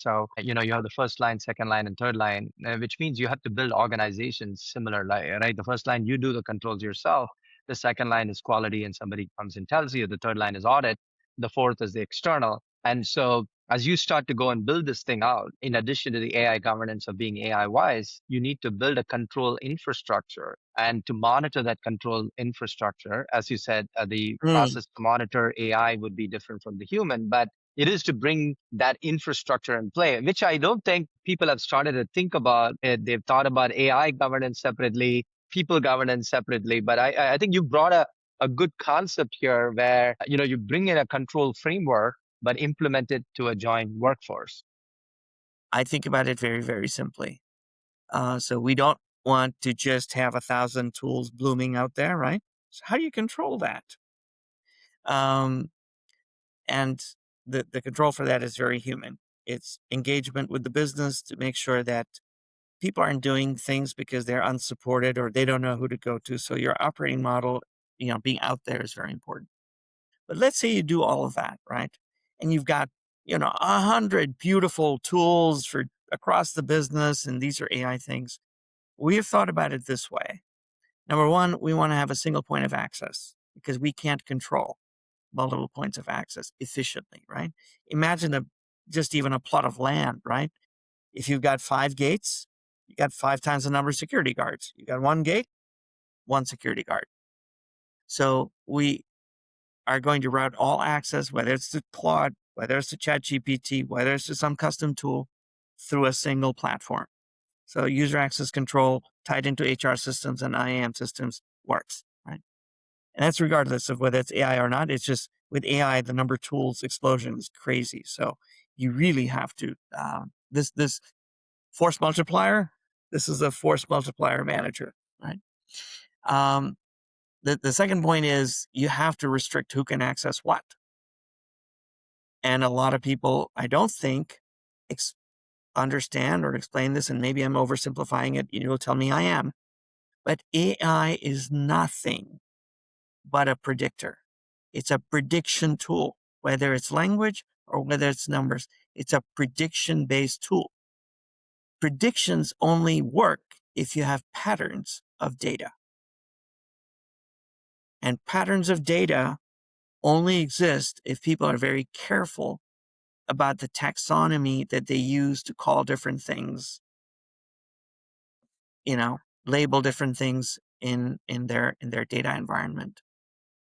So, you have the first line, second line, and third line, which means you have to build organizations similar, like, right? The first line, you do the controls yourself. The second line is quality, and somebody comes and tells you. The third line is audit. The fourth is the external. And so, as you start to go and build this thing out, in addition to the AI governance of being AI wise, you need to build a control infrastructure. And to monitor that control infrastructure, as you said, the Mm. process to monitor AI would be different from the human, but it is to bring that infrastructure in play, which I don't think people have started to think about. They've thought about AI governance separately, people governance separately. But I think you brought a good concept here where, you bring in a control framework, but implement it to a joint workforce. I think about it very, very simply. So we don't want to just have 1,000 tools blooming out there, right? So how do you control that? Um, and the control for that is very human. It's engagement with the business to make sure that people aren't doing things because they're unsupported or they don't know who to go to. So your operating model, being out there is very important. But let's say you do all of that, right? And you've got, 100 beautiful tools for across the business, and these are AI things. We have thought about it this way. Number one, we want to have a single point of access because we can't control multiple points of access efficiently, right? Imagine just even a plot of land, right? If you've got 5 gates, you got 5 times the number of security guards. You got 1 gate, one security guard. So we are going to route all access, whether it's to Claude, whether it's to ChatGPT, whether it's to some custom tool, through a single platform. So user access control tied into HR systems and IAM systems works, right? And that's regardless of whether it's AI or not. It's just with AI, the number of tools explosion is crazy. So you really have to this force multiplier. This is a force multiplier manager, right? Um, the second point is you have to restrict who can access what. And a lot of people, I don't think, ex- understand or explain this, and maybe I'm oversimplifying it. You'll tell me I am. But AI is nothing but a predictor. It's a prediction tool, whether it's language or whether it's numbers. It's a prediction based tool. Predictions only work if you have patterns of data. And patterns of data only exist if people are very careful about the taxonomy that they use to call different things, label different things in their data environment.